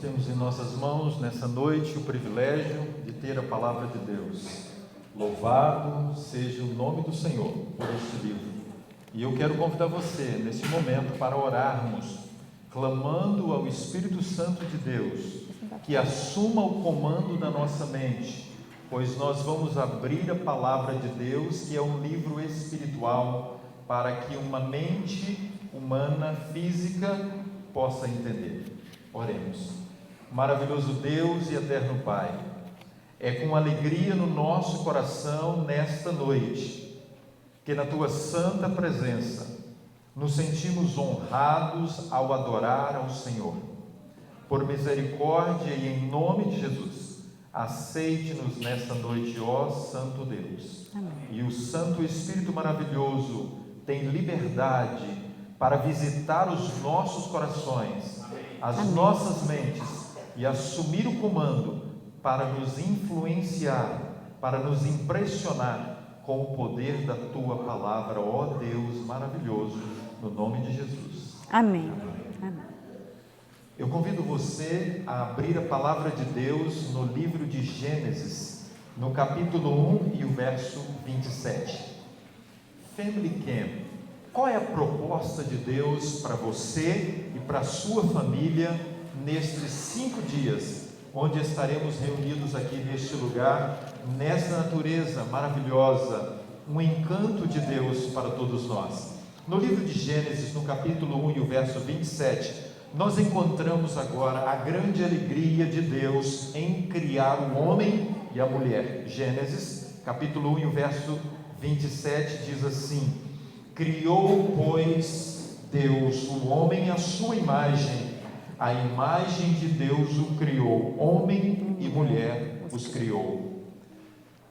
temos em nossas mãos, nessa noite, o privilégio de ter a Palavra de Deus. Louvado seja o nome do Senhor por este livro. E eu quero convidar você, nesse momento, para orarmos, clamando ao Espírito Santo de Deus, que assuma o comando da nossa mente, pois nós vamos abrir a Palavra de Deus, que é um livro espiritual, para que uma mente humana, física, possa entender. Oremos. Maravilhoso Deus e eterno Pai, é com alegria no nosso coração nesta noite que na Tua santa presença nos sentimos honrados ao adorar ao Senhor. Por misericórdia e em nome de Jesus, aceite-nos nesta noite, ó Santo Deus. Amém. E o Santo Espírito maravilhoso tem liberdade para visitar os nossos corações, as Amém. Nossas mentes, e assumir o comando para nos influenciar, para nos impressionar com o poder da Tua palavra, ó Deus maravilhoso, no nome de Jesus. Amém. Amém. Eu convido você a abrir a palavra de Deus no livro de Gênesis, no capítulo 1 e o verso 27. Family Camp. Qual é a proposta de Deus para você e para a sua família nestes 5 dias, onde estaremos reunidos aqui neste lugar, nessa natureza maravilhosa, um encanto de Deus para todos nós? No livro de Gênesis, no capítulo 1 e o verso 27, nós encontramos agora a grande alegria de Deus em criar o homem e a mulher. Gênesis, capítulo 1 e o verso 27 diz assim: criou, pois, Deus o homem à sua imagem, a imagem de Deus o criou, homem e mulher os criou.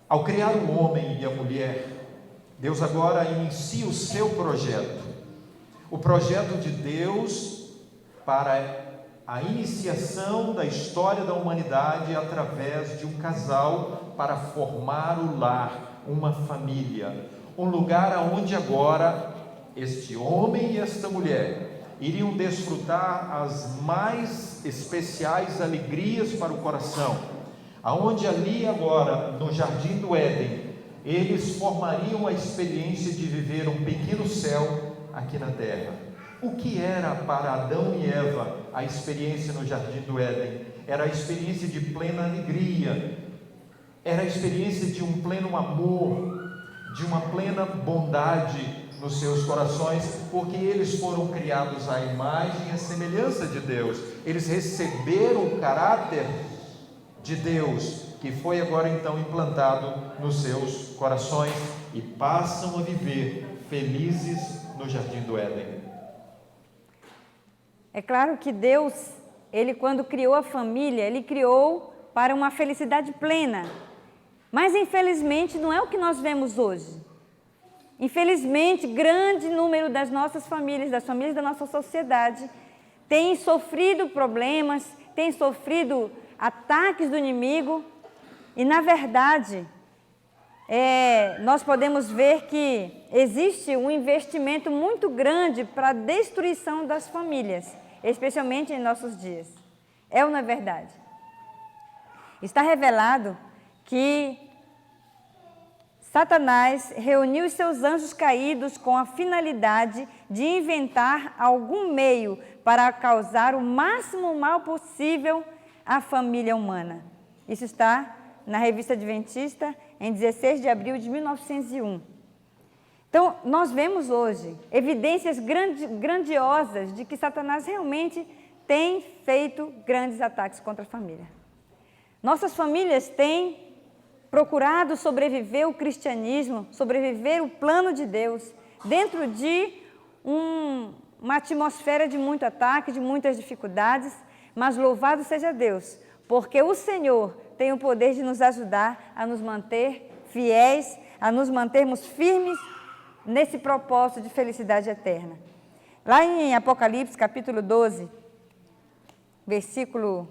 Ao criar o homem e a mulher, Deus agora inicia o seu projeto, o projeto de Deus para a iniciação da história da humanidade através de um casal para formar o lar, uma família. Um lugar onde agora este homem e esta mulher iriam desfrutar as mais especiais alegrias para o coração, aonde ali agora, no Jardim do Éden, eles formariam a experiência de viver um pequeno céu aqui na terra. O que era para Adão e Eva a experiência no Jardim do Éden? Era a experiência de plena alegria, era a experiência de um pleno amor, de uma plena bondade nos seus corações, porque eles foram criados à imagem e à semelhança de Deus. Eles receberam o caráter de Deus, que foi agora então implantado nos seus corações, e passam a viver felizes no Jardim do Éden. É claro que Deus, Ele quando criou a família, Ele criou para uma felicidade plena. Mas infelizmente não é o que nós vemos hoje. Infelizmente, grande número das nossas famílias, das famílias da nossa sociedade, tem sofrido problemas, tem sofrido ataques do inimigo. E na verdade, nós podemos ver que existe um investimento muito grande para a destruição das famílias, especialmente em nossos dias. É ou não é verdade? Está revelado que Satanás reuniu os seus anjos caídos com a finalidade de inventar algum meio para causar o máximo mal possível à família humana. Isso está na Revista Adventista, em 16 de abril de 1901. Então, nós vemos hoje evidências grandiosas de que Satanás realmente tem feito grandes ataques contra a família. Nossas famílias têm procurado sobreviver o cristianismo, sobreviver o plano de Deus, dentro de uma atmosfera de muito ataque, de muitas dificuldades, mas louvado seja Deus, porque o Senhor tem o poder de nos ajudar a nos manter fiéis, a nos mantermos firmes nesse propósito de felicidade eterna. Lá em Apocalipse, capítulo 12, versículo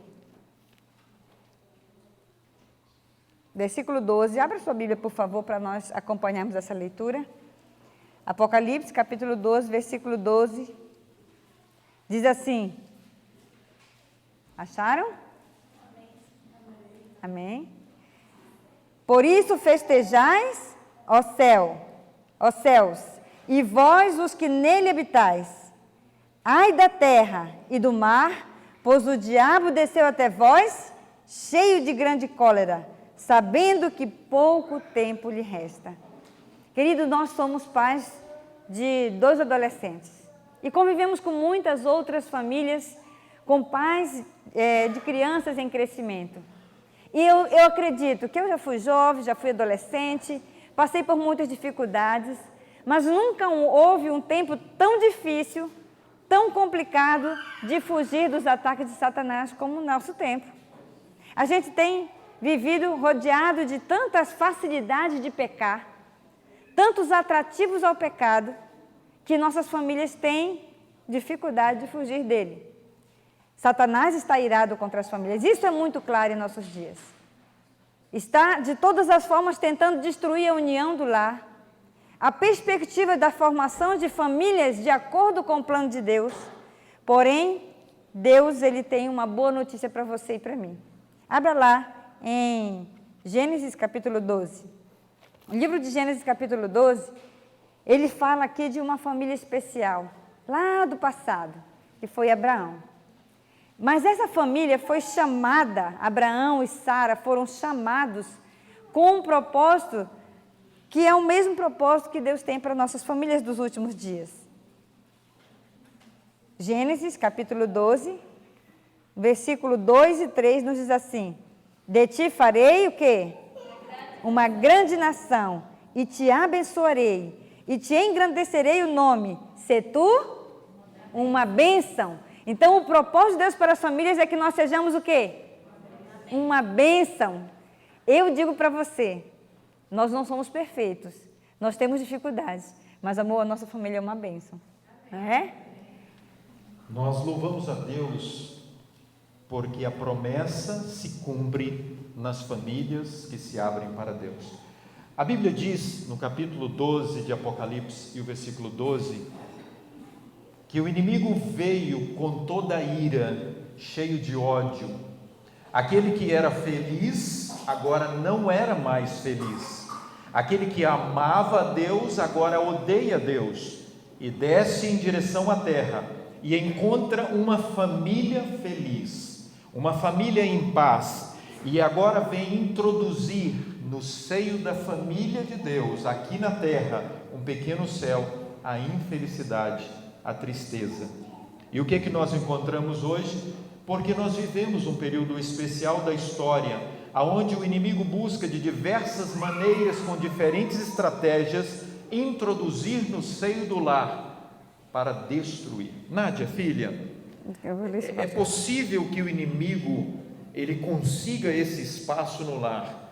12, abra sua Bíblia, por favor, para nós acompanharmos essa leitura. Apocalipse, capítulo 12, versículo 12, diz assim: Acharam? Amém. Por isso festejais, ó céus, e vós os que nele habitais. Ai da terra e do mar, pois o diabo desceu até vós, cheio de grande cólera, sabendo que pouco tempo lhe resta. Querido, nós somos pais de 2 adolescentes e convivemos com muitas outras famílias com pais de crianças em crescimento. E eu acredito que eu já fui jovem, já fui adolescente, passei por muitas dificuldades, mas nunca houve um tempo tão difícil, tão complicado de fugir dos ataques de Satanás como o nosso tempo. A gente tem vivido rodeado de tantas facilidades de pecar, tantos atrativos ao pecado, que nossas famílias têm dificuldade de fugir dele. Satanás está irado contra as famílias. Isso é muito claro em nossos dias. Está, de todas as formas, tentando destruir a união do lar. A perspectiva da formação de famílias de acordo com o plano de Deus. Porém, Deus ele tem uma boa notícia para você e para mim. Abra lá em Gênesis capítulo 12. O livro de Gênesis capítulo 12, ele fala aqui de uma família especial, lá do passado, que foi Abraão. Mas essa família foi chamada, Abraão e Sara foram chamados com um propósito que é o mesmo propósito que Deus tem para nossas famílias dos últimos dias. Gênesis capítulo 12, versículo 2 e 3 nos diz assim: de ti farei o quê? Uma grande nação, e te abençoarei, e te engrandecerei o nome, se tu uma bênção. Então, o propósito de Deus para as famílias é que nós sejamos o quê? Uma bênção. Eu digo para você, nós não somos perfeitos, nós temos dificuldades, mas, amor, a nossa família é uma bênção. Não é? Nós louvamos a Deus porque a promessa se cumpre nas famílias que se abrem para Deus. A Bíblia diz, no capítulo 12 de Apocalipse, e o versículo 12, que o inimigo veio com toda a ira, cheio de ódio. Aquele que era feliz, agora não era mais feliz. Aquele que amava a Deus, agora odeia a Deus. E desce em direção à terra, e encontra uma família feliz, uma família em paz. E agora vem introduzir no seio da família de Deus, aqui na terra, um pequeno céu, a infelicidade, a tristeza. E o que é que nós encontramos hoje? Porque nós vivemos um período especial da história, aonde o inimigo busca de diversas maneiras, com diferentes estratégias, introduzir no seio do lar para destruir. Nádia, filha, é possível que o inimigo ele consiga esse espaço no lar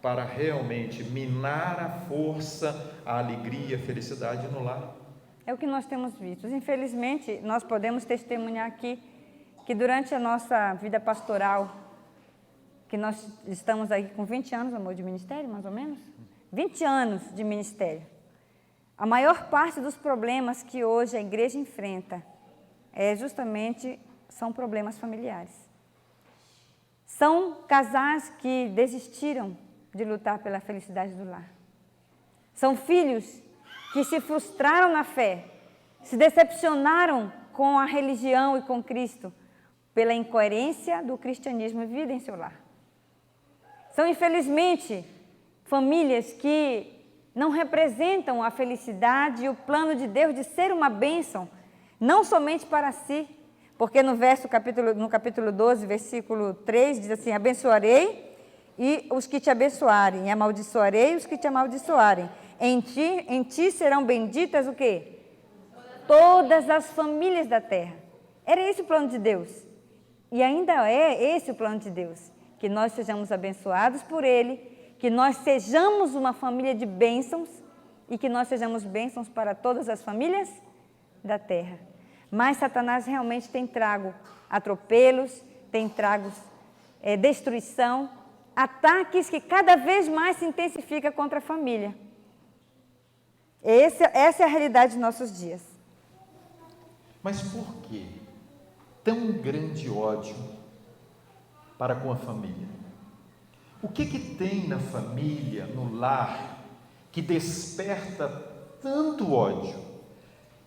para realmente minar a força, a alegria, a felicidade no lar? É o que nós temos visto. Infelizmente, nós podemos testemunhar aqui que durante a nossa vida pastoral, que nós estamos aqui com 20 anos, amor, de ministério, mais ou menos? 20 anos de ministério. A maior parte dos problemas que hoje a igreja enfrenta são problemas familiares. São casais que desistiram de lutar pela felicidade do lar. São filhos que se frustraram na fé, se decepcionaram com a religião e com Cristo, pela incoerência do cristianismo vivido em seu lar. São, infelizmente, famílias que não representam a felicidade e o plano de Deus de ser uma bênção, não somente para si, porque no capítulo 12, versículo 3, diz assim: abençoarei e os que te abençoarem, e amaldiçoarei os que te amaldiçoarem. Em ti serão benditas o quê? Todas as famílias da terra. Era esse o plano de Deus. E ainda é esse o plano de Deus. Que nós sejamos abençoados por Ele, que nós sejamos uma família de bênçãos e que nós sejamos bênçãos para todas as famílias da terra. Mas Satanás realmente tem trago atropelos, tem trago destruição, ataques que cada vez mais se intensificam contra a família. Essa é a realidade dos nossos dias. Mas por que tão grande ódio para com a família. O que tem na família, no lar, que desperta tanto ódio,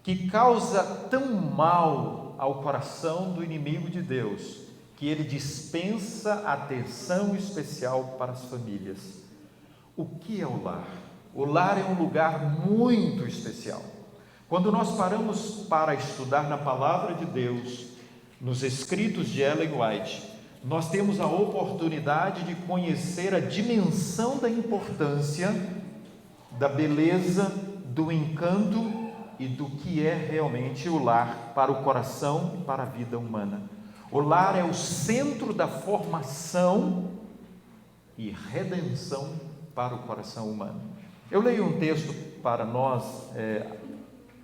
que causa tão mal ao coração do inimigo de Deus, que ele dispensa atenção especial para as famílias? O que é o lar? O lar é um lugar muito especial. Quando nós paramos para estudar na palavra de Deus, nos escritos de Ellen White, nós temos a oportunidade de conhecer a dimensão da importância, da beleza, do encanto e do que é realmente o lar para o coração e para a vida humana. O lar é o centro da formação e redenção para o coração humano. Eu leio um texto para nós,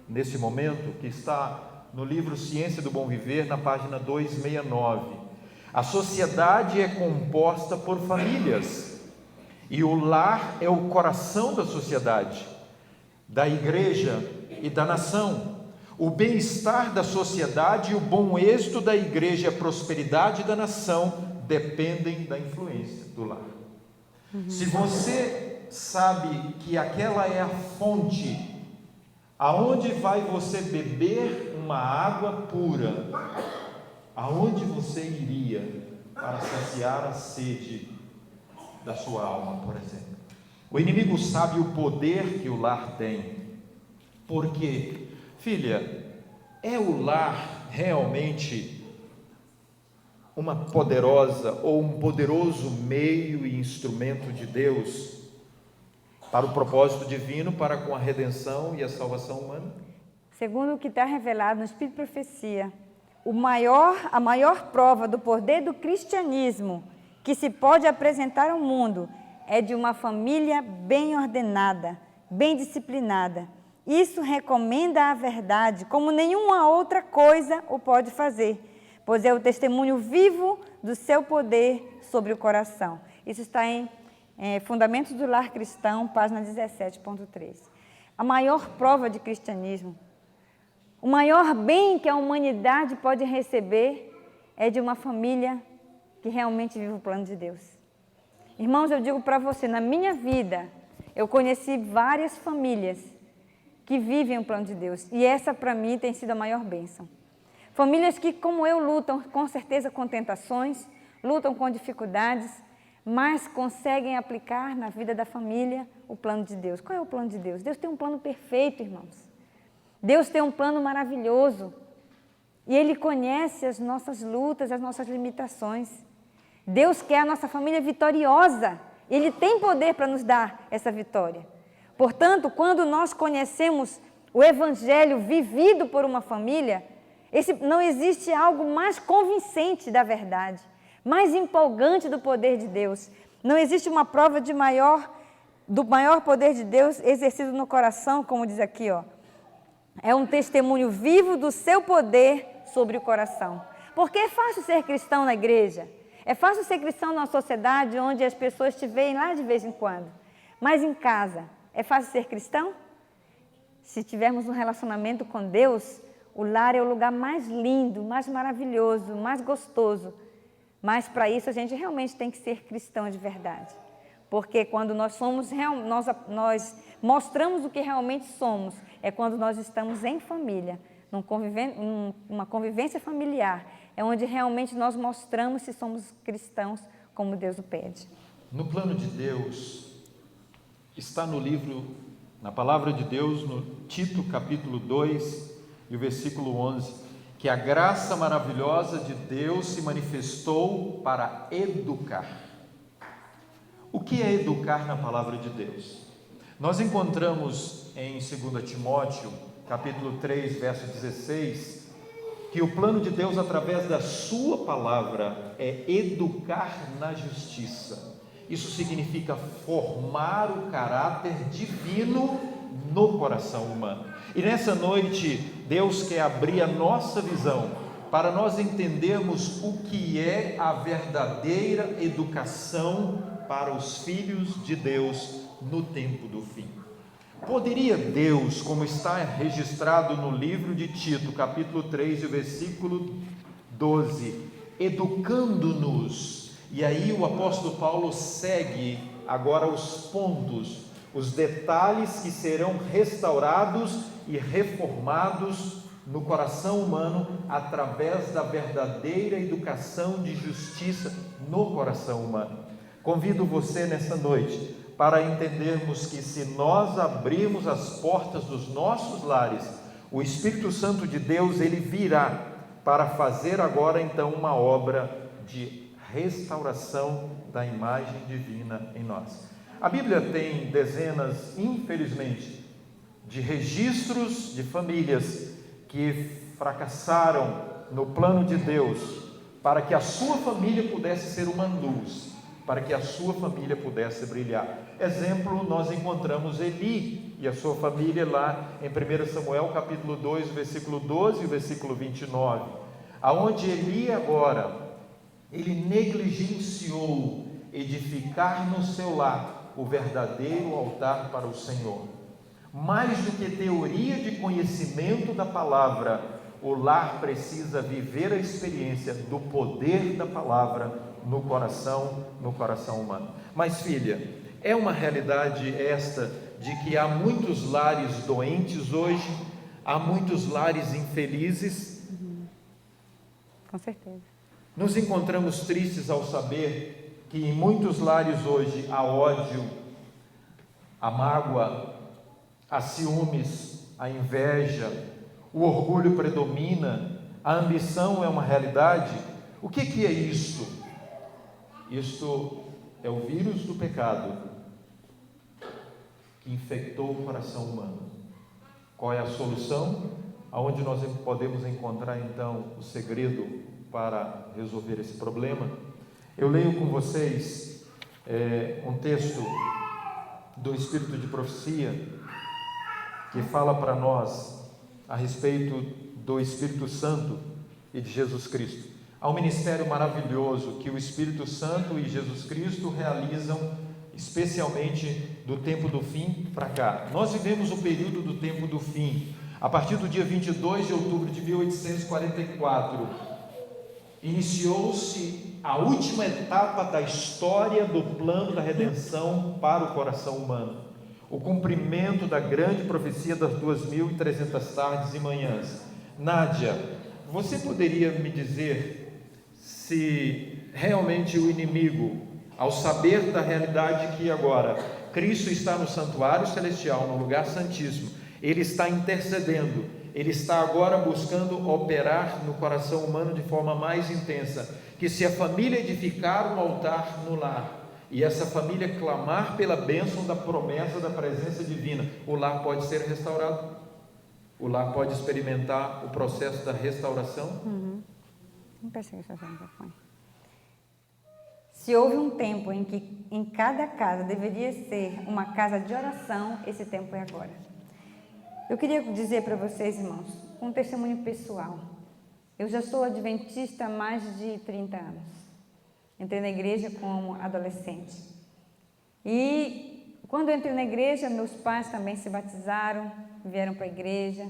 nesse momento, que está no livro Ciência do Bom Viver, na página 269. A sociedade é composta por famílias, e o lar é o coração da sociedade, da igreja e da nação. O bem-estar da sociedade e o bom êxito da igreja e a prosperidade da nação dependem da influência do lar. Se você sabe que aquela é a fonte, aonde vai você beber uma água pura, aonde você iria para saciar a sede da sua alma, por exemplo? O inimigo sabe o poder que o lar tem, porque, filha, é o lar realmente uma poderosa ou um poderoso meio e instrumento de Deus para o propósito divino, para com a redenção e a salvação humana? Segundo o que está revelado no Espírito de Profecia, a maior prova do poder do cristianismo que se pode apresentar ao mundo é de uma família bem ordenada, bem disciplinada. Isso recomenda a verdade, como nenhuma outra coisa o pode fazer, pois é o testemunho vivo do seu poder sobre o coração. Isso está em Fundamentos do Lar Cristão, página 17.3. A maior prova de cristianismo, o maior bem que a humanidade pode receber é de uma família que realmente vive o plano de Deus. Irmãos, eu digo para você, na minha vida, eu conheci várias famílias que vivem o plano de Deus, e essa para mim tem sido a maior bênção. Famílias que, como eu, lutam com certeza com tentações, lutam com dificuldades, mas conseguem aplicar na vida da família o plano de Deus. Qual é o plano de Deus? Deus tem um plano perfeito, irmãos. Deus tem um plano maravilhoso. E Ele conhece as nossas lutas, as nossas limitações. Deus quer a nossa família vitoriosa. Ele tem poder para nos dar essa vitória. Portanto, quando nós conhecemos o Evangelho vivido por uma família, não existe algo mais convincente da verdade, mais empolgante do poder de Deus. Não existe uma prova do maior poder de Deus exercido no coração, como diz aqui, ó. É um testemunho vivo do seu poder sobre o coração. Porque é fácil ser cristão na igreja, é fácil ser cristão numa sociedade onde as pessoas te veem lá de vez em quando. Mas em casa, é fácil ser cristão? Se tivermos um relacionamento com Deus, o lar é o lugar mais lindo, mais maravilhoso, mais gostoso. Mas para isso a gente realmente tem que ser cristão de verdade. Porque quando nós nós mostramos o que realmente somos, é quando nós estamos em família, numa convivência familiar, é onde realmente nós mostramos se somos cristãos como Deus o pede. No plano de Deus, está no livro, na palavra de Deus, no Tito capítulo 2 e o versículo 11, que a graça maravilhosa de Deus se manifestou para educar. O que é educar na palavra de Deus? Nós encontramos em 2 Timóteo, capítulo 3, verso 16, que o plano de Deus através da sua palavra é educar na justiça. Isso significa formar o caráter divino no coração humano. E nessa noite, Deus quer abrir a nossa visão para nós entendermos o que é a verdadeira educação para os filhos de Deus no tempo do fim. Poderia Deus, como está registrado no livro de Tito, capítulo 3, versículo 12, educando-nos E aí o apóstolo Paulo segue agora os pontos, os detalhes que serão restaurados e reformados no coração humano através da verdadeira educação de justiça no coração humano. Convido você nessa noite para entendermos que se nós abrirmos as portas dos nossos lares, o Espírito Santo de Deus, ele virá para fazer agora então uma obra de restauração da imagem divina em nós. A Bíblia tem dezenas, infelizmente, de registros de famílias que fracassaram no plano de Deus para que a sua família pudesse ser uma luz, para que a sua família pudesse brilhar. Exemplo, nós encontramos Eli e a sua família lá em 1 Samuel capítulo 2, versículo 12 e versículo 29, aonde Eli agora, ele negligenciou edificar no seu lar o verdadeiro altar para o Senhor. Mais do que teoria de conhecimento da palavra, o lar precisa viver a experiência do poder da palavra no coração humano. Mas filha, é uma realidade esta de que há muitos lares doentes hoje, há muitos lares infelizes. Com certeza. Nos encontramos tristes ao saber que em muitos lares hoje há ódio, há mágoa, há ciúmes, há inveja, o orgulho predomina, a ambição é uma realidade. O que é isto? Isto é o vírus do pecado que infectou o coração humano. Qual é a solução? Aonde nós podemos encontrar então o segredo para resolver esse problema? Eu leio com vocês um texto do Espírito de Profecia que fala para nós a respeito do Espírito Santo e de Jesus Cristo. Há um ministério maravilhoso que o Espírito Santo e Jesus Cristo realizam, especialmente do tempo do fim para cá. Nós vivemos o período do tempo do fim. A partir do dia 22 de outubro de 1844, iniciou-se a última etapa da história do plano da redenção para o coração humano. O cumprimento da grande profecia das 2.300 tardes e manhãs. Nádia, você poderia me dizer se realmente o inimigo, ao saber da realidade que agora Cristo está no santuário celestial, no lugar santíssimo, ele está intercedendo, ele está agora buscando operar no coração humano de forma mais intensa, que se a família edificar um altar no lar, e essa família clamar pela bênção da promessa da presença divina, o lar pode ser restaurado, o lar pode experimentar o processo da restauração. Se houve um tempo em que em cada casa deveria ser uma casa de oração, esse tempo é agora. Eu queria dizer para vocês, irmãos, um testemunho pessoal. Eu já sou adventista há mais de 30 anos. Entrei na igreja como adolescente. E quando eu entrei na igreja, meus pais também se batizaram, vieram para a igreja.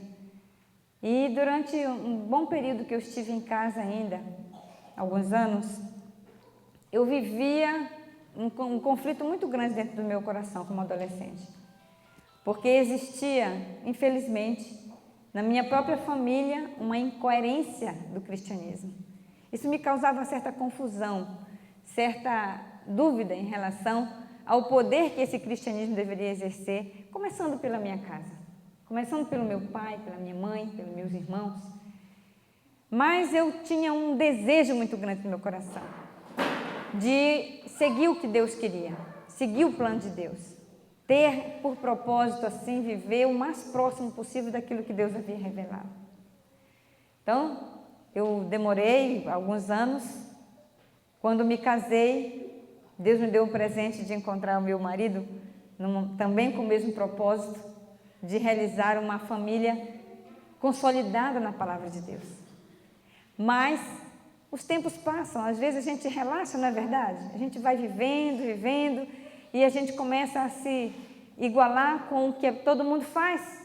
E durante um bom período que eu estive em casa ainda, alguns anos, eu vivia um conflito muito grande dentro do meu coração como adolescente. Porque existia, infelizmente, na minha própria família, uma incoerência do cristianismo. Isso me causava certa confusão, certa dúvida em relação ao poder que esse cristianismo deveria exercer, começando pela minha casa, começando pelo meu pai, pela minha mãe, pelos meus irmãos. Mas eu tinha um desejo muito grande no meu coração de seguir o que Deus queria, seguir o plano de Deus, ter por propósito assim viver o mais próximo possível daquilo que Deus havia revelado. Então, eu demorei alguns anos. Quando me casei, Deus me deu o presente de encontrar o meu marido, também com o mesmo propósito, de realizar uma família consolidada na palavra de Deus. Mas os tempos passam, às vezes a gente relaxa, não é verdade? A gente vai vivendo, e a gente começa a se igualar com o que todo mundo faz.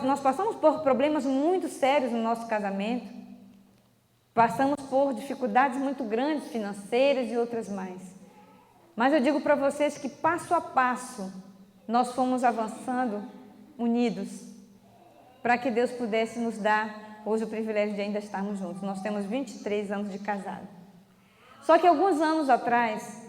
Nós passamos por problemas muito sérios no nosso casamento, passamos por dificuldades muito grandes, financeiras e outras mais. Mas eu digo para vocês que passo a passo nós fomos avançando unidos para que Deus pudesse nos dar hoje o privilégio de ainda estarmos juntos. Nós temos 23 anos de casado. Só que alguns anos atrás,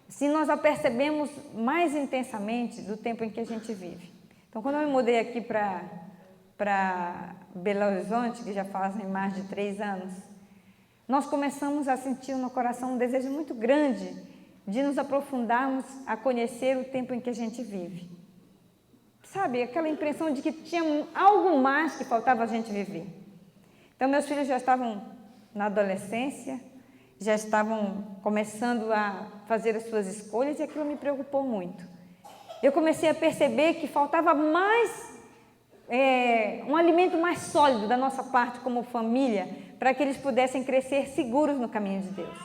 se nós apercebemos mais intensamente do tempo em que a gente vive. Então, quando eu me mudei aqui para Belo Horizonte, que já fazem mais de 3 anos, nós começamos a sentir no coração um desejo muito grande de nos aprofundarmos a conhecer o tempo em que a gente vive. Sabe, aquela impressão de que tinha algo mais que faltava a gente viver. Então, meus filhos já estavam na adolescência, já estavam começando a fazer as suas escolhas e aquilo me preocupou muito. Eu comecei a perceber que faltava mais, um alimento mais sólido da nossa parte como família, para que eles pudessem crescer seguros no caminho de Deus.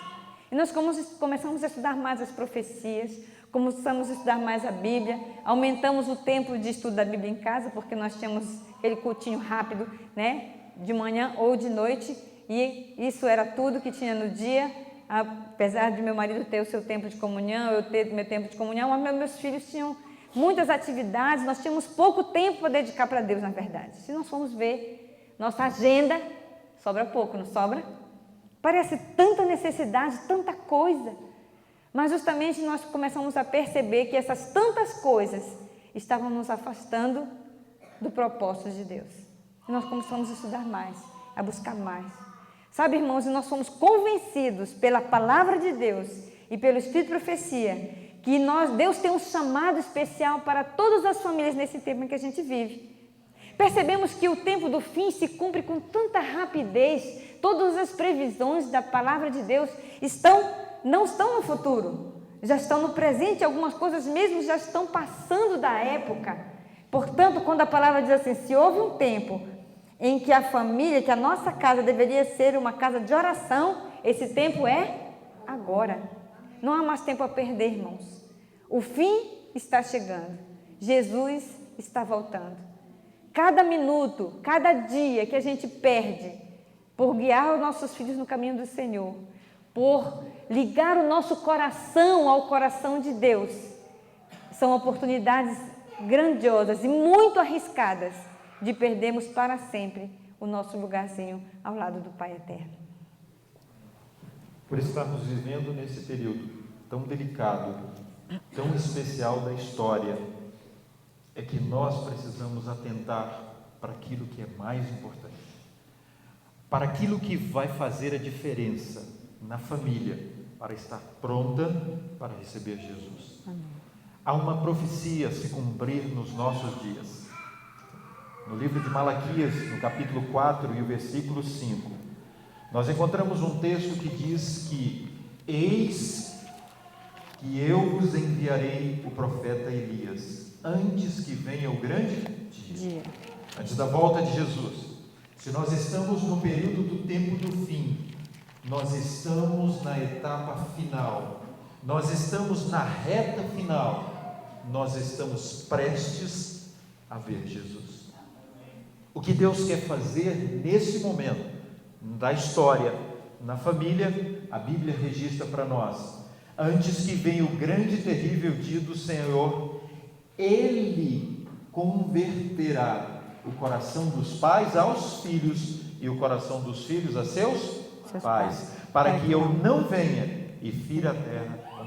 E nós começamos a estudar mais as profecias, começamos a estudar mais a Bíblia, aumentamos o tempo de estudo da Bíblia em casa, porque nós tínhamos aquele cultinho rápido, né, de manhã ou de noite, e isso era tudo que tinha no dia, apesar de meu marido ter o seu tempo de comunhão, eu ter o meu tempo de comunhão, mas meus filhos tinham muitas atividades, nós tínhamos pouco tempo para dedicar para Deus, na verdade. Se nós formos ver nossa agenda, sobra pouco, não sobra? Parece tanta necessidade, tanta coisa, mas justamente nós começamos a perceber que essas tantas coisas estavam nos afastando do propósito de Deus. E nós começamos a estudar mais, a buscar mais. Sabe, irmãos, e nós fomos convencidos pela palavra de Deus e pelo Espírito de profecia que Deus tem um chamado especial para todas as famílias nesse tempo em que a gente vive. Percebemos que o tempo do fim se cumpre com tanta rapidez, todas as previsões da palavra de Deus não estão no futuro, já estão no presente, algumas coisas mesmo já estão passando da época. Portanto, quando a palavra diz assim, se houve um tempo em que a família, que a nossa casa deveria ser uma casa de oração, esse tempo é agora. Não há mais tempo a perder, irmãos. O fim está chegando. Jesus está voltando. Cada minuto, cada dia que a gente perde por guiar os nossos filhos no caminho do Senhor, por ligar o nosso coração ao coração de Deus, são oportunidades grandiosas e muito arriscadas de perdermos para sempre o nosso lugarzinho ao lado do Pai Eterno. Por estarmos vivendo nesse período tão delicado, tão especial da história, é que nós precisamos atentar para aquilo que é mais importante, para aquilo que vai fazer a diferença na família, para estar pronta para receber Jesus. Amém. Há uma profecia a se cumprir nos nossos dias. No livro de Malaquias, no capítulo 4 e o versículo 5, nós encontramos um texto que diz que eis que eu vos enviarei o profeta Elias, antes que venha o grande dia, antes da volta de Jesus. Se nós estamos no período do tempo do fim, nós estamos na etapa final, nós estamos na reta final, nós estamos prestes a ver Jesus. O que Deus quer fazer nesse momento da história, na família, a Bíblia registra para nós, antes que venha o grande e terrível dia do Senhor, Ele converterá o coração dos pais aos filhos e o coração dos filhos a seus pais, para que eu não venha e fira a terra uma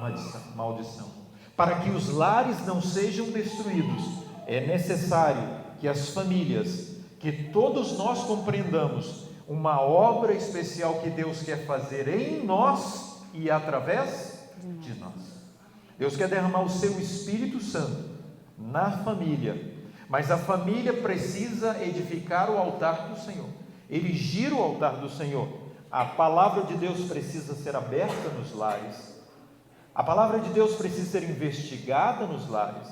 maldição, para que os lares não sejam destruídos. É necessário que as famílias, que todos nós compreendamos uma obra especial que Deus quer fazer em nós e através de nós. Deus quer derramar o seu Espírito Santo na família, mas a família precisa edificar o altar do Senhor, erigir o altar do Senhor. A palavra de Deus precisa ser aberta nos lares, a palavra de Deus precisa ser investigada nos lares,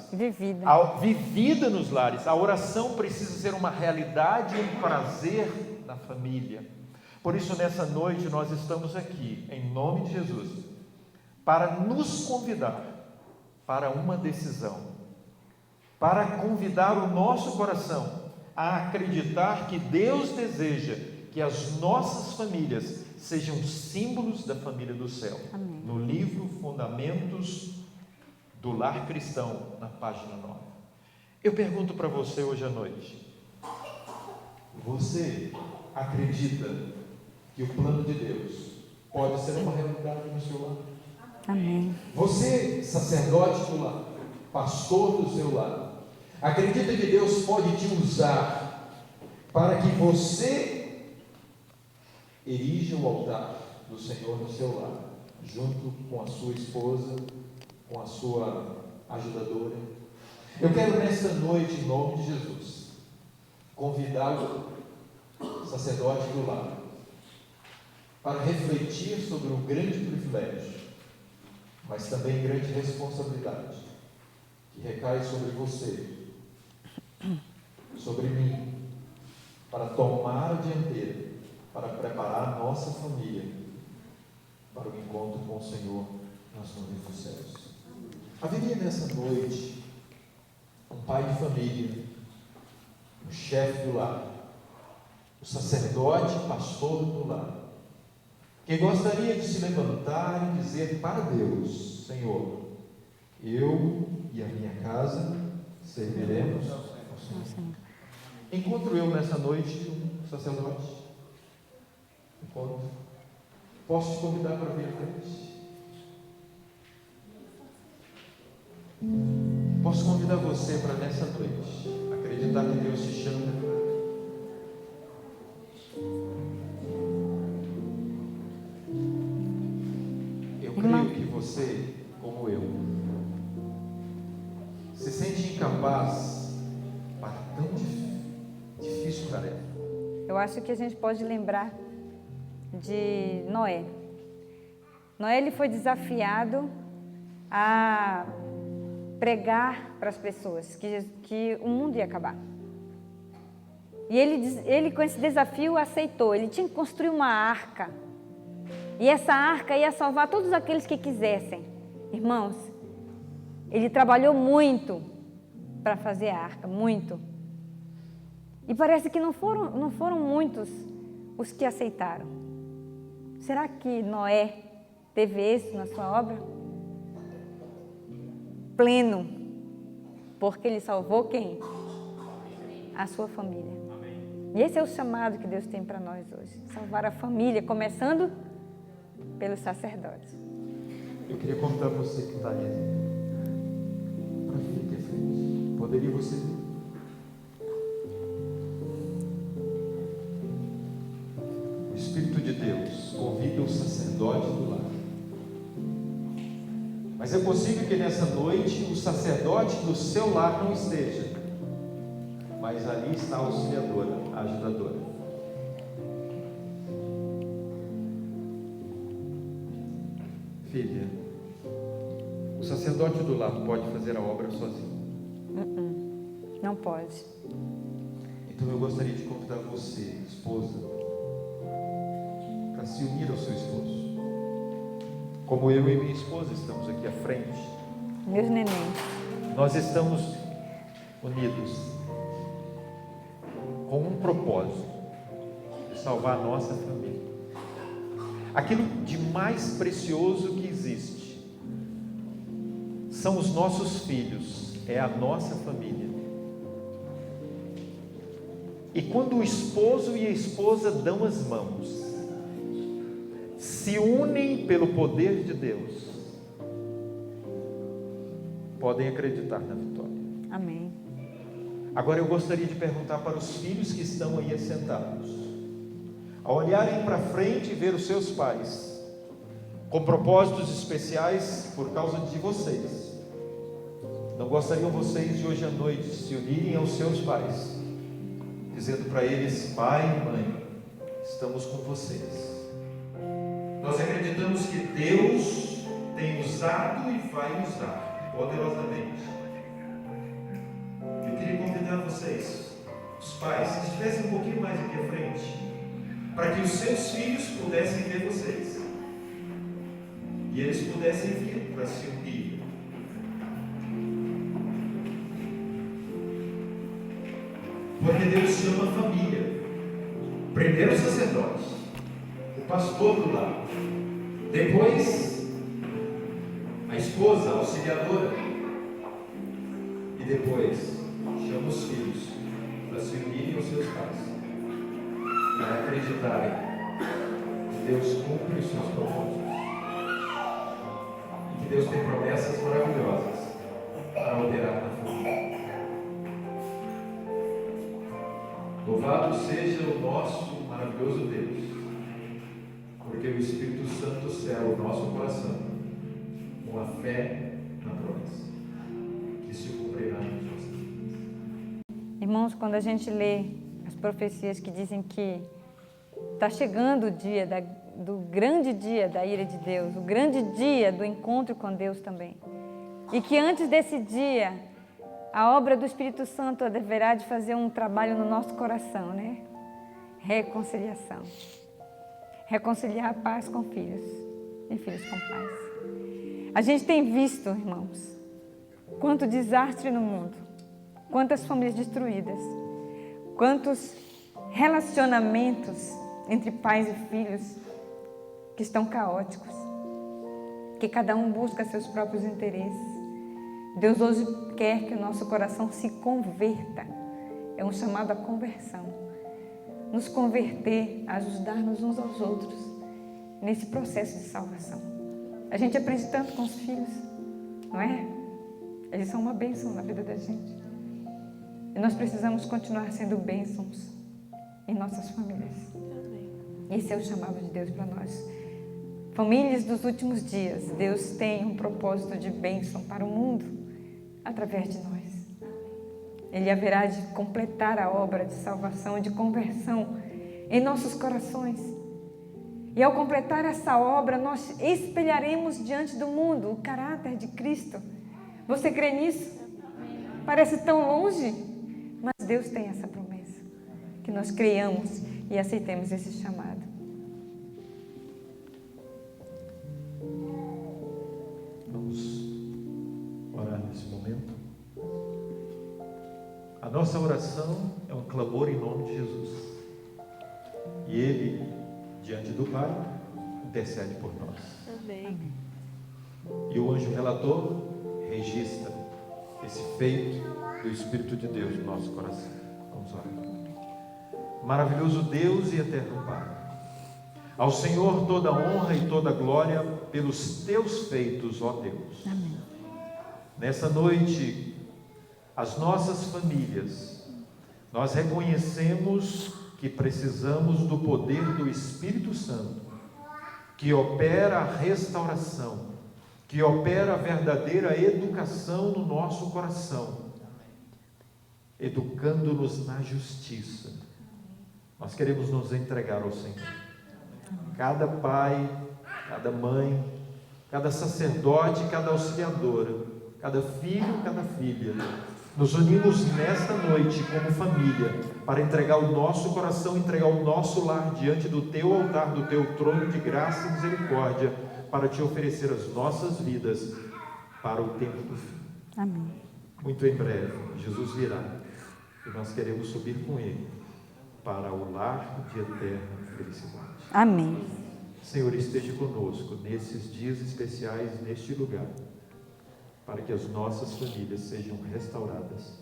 vivida nos lares. A oração precisa ser uma realidade e um prazer na família. Por isso, nessa noite, nós estamos aqui, em nome de Jesus, para nos convidar para uma decisão, para convidar o nosso coração a acreditar que Deus deseja que as nossas famílias sejam símbolos da família do céu. Amém. No livro Fundamentos do Lar Cristão, na página 9. Eu pergunto para você hoje à noite: você acredita que o plano de Deus pode ser uma realidade no seu lar? Amém. Você, sacerdote do lar, pastor do seu lar, acredita que Deus pode te usar para que você erija o altar do Senhor no seu lar, junto com a sua esposa, com a sua ajudadora? Eu quero nesta noite, em nome de Jesus, convidar o sacerdote do lar para refletir sobre o grande privilégio, mas também grande responsabilidade que recai sobre você, sobre mim, para tomar a dianteira, para preparar a nossa família para o encontro com o Senhor nas nuvens dos céus. Haveria nessa noite um pai de família, um chefe do lar, o sacerdote, pastor do lar, que gostaria de se levantar e dizer para Deus: Senhor, eu e a minha casa serviremos ao Senhor. Encontro eu nessa noite um sacerdote? Encontro. Posso te convidar para vir à frente? Posso convidar você para nessa noite acreditar que Deus te chama? Eu creio que você, como eu, se sente incapaz para tão difícil tarefa. Eu acho que a gente pode lembrar de Noé. Noé, ele foi desafiado a pregar para as pessoas que o mundo ia acabar. E ele com esse desafio aceitou. Ele tinha que construir uma arca. E essa arca ia salvar todos aqueles que quisessem. Irmãos, ele trabalhou muito para fazer a arca, muito. E parece que não foram muitos os que aceitaram. Será que Noé teve êxito na sua obra? Pleno. Porque ele salvou quem? A sua família. E esse é o chamado que Deus tem para nós hoje. Salvar a família, começando pelos sacerdotes. Eu queria convidar você que está aí para vir aqui à frente. Poderia você vir? O Espírito de Deus convida o sacerdote do lar. Mas é possível que nessa noite o sacerdote do seu lar não esteja, mas ali está a auxiliadora, a ajudadora. Filha, o sacerdote do lar pode fazer a obra sozinho? Não pode. Então eu gostaria de convidar você, esposa, para se unir ao seu esposo. Como eu e minha esposa estamos aqui à frente, Meus nenéns. nós estamos unidos com um propósito: de salvar a nossa família. Aquilo de mais precioso que existe são os nossos filhos, é a nossa família. E quando o esposo e a esposa dão as mãos, se unem pelo poder de Deus, podem acreditar na vitória. Amém. Agora eu gostaria de perguntar para os filhos que estão aí assentados, ao olharem para frente e ver os seus pais, com propósitos especiais por causa de vocês, não gostariam vocês de hoje à noite se unirem aos seus pais, dizendo para eles: pai e mãe, estamos com vocês. Nós acreditamos que Deus tem usado e vai usar poderosamente. Eu queria convidar vocês, os pais, se estivessem um pouquinho mais aqui à frente, para que os seus filhos pudessem ver vocês e eles pudessem vir para se unir. Porque Deus chama a família. Primeiro o sacerdote, pastor do lar. Depois, a esposa, a auxiliadora. E depois, chama os filhos para se unirem aos seus pais, para acreditarem que Deus cumpre os seus propósitos e que Deus tem promessas maravilhosas para operar na família. Louvado seja o nosso maravilhoso Deus, porque o Espírito Santo sela o nosso coração com a fé na promessa que se cumprirá nas nossas vidas. Irmãos, quando a gente lê as profecias que dizem que está chegando o dia do grande dia da ira de Deus, o grande dia do encontro com Deus também, e que antes desse dia a obra do Espírito Santo deverá de fazer um trabalho no nosso coração, né? Reconciliação. Reconciliar pais com filhos e filhos com pais. A gente tem visto, irmãos, quanto desastre no mundo, quantas famílias destruídas, quantos relacionamentos entre pais e filhos que estão caóticos, que cada um busca seus próprios interesses. Deus hoje quer que o nosso coração se converta. É um chamado à conversão. Nos converter, ajudar-nos uns aos outros nesse processo de salvação. A gente aprende tanto com os filhos, não é? Eles são uma bênção na vida da gente. E nós precisamos continuar sendo bênçãos em nossas famílias. Esse é o chamado de Deus para nós. Famílias dos últimos dias, Deus tem um propósito de bênção para o mundo através de nós. Ele haverá de completar a obra de salvação e de conversão em nossos corações. E ao completar essa obra, nós espelharemos diante do mundo o caráter de Cristo. Você crê nisso? Parece tão longe, mas Deus tem essa promessa, que nós creiamos e aceitemos esse chamado. Vamos orar nesse momento. A nossa oração é um clamor em nome de Jesus. E Ele, diante do Pai, intercede por nós. Amém. E o anjo relator registra esse feito do Espírito de Deus no nosso coração. Vamos orar. Maravilhoso Deus e eterno Pai, ao Senhor toda honra e toda glória pelos teus feitos, ó Deus. Amém. Nessa noite, as nossas famílias, nós reconhecemos que precisamos do poder do Espírito Santo, que opera a restauração, que opera a verdadeira educação no nosso coração, educando-nos na justiça. Nós queremos nos entregar ao Senhor. Cada pai, cada mãe, cada sacerdote, cada auxiliadora, cada filho, cada filha, nos unimos nesta noite como família para entregar o nosso coração, entregar o nosso lar diante do teu altar, do teu trono de graça e misericórdia, para te oferecer as nossas vidas para o tempo do fim. Amém. Muito em breve, Jesus virá e nós queremos subir com Ele para o lar de eterna felicidade. Amém. Senhor, esteja conosco nesses dias especiais, neste lugar, para que as nossas famílias sejam restauradas,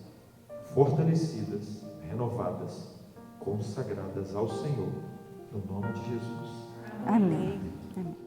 fortalecidas, renovadas, consagradas ao Senhor, no nome de Jesus. Amém. Amém.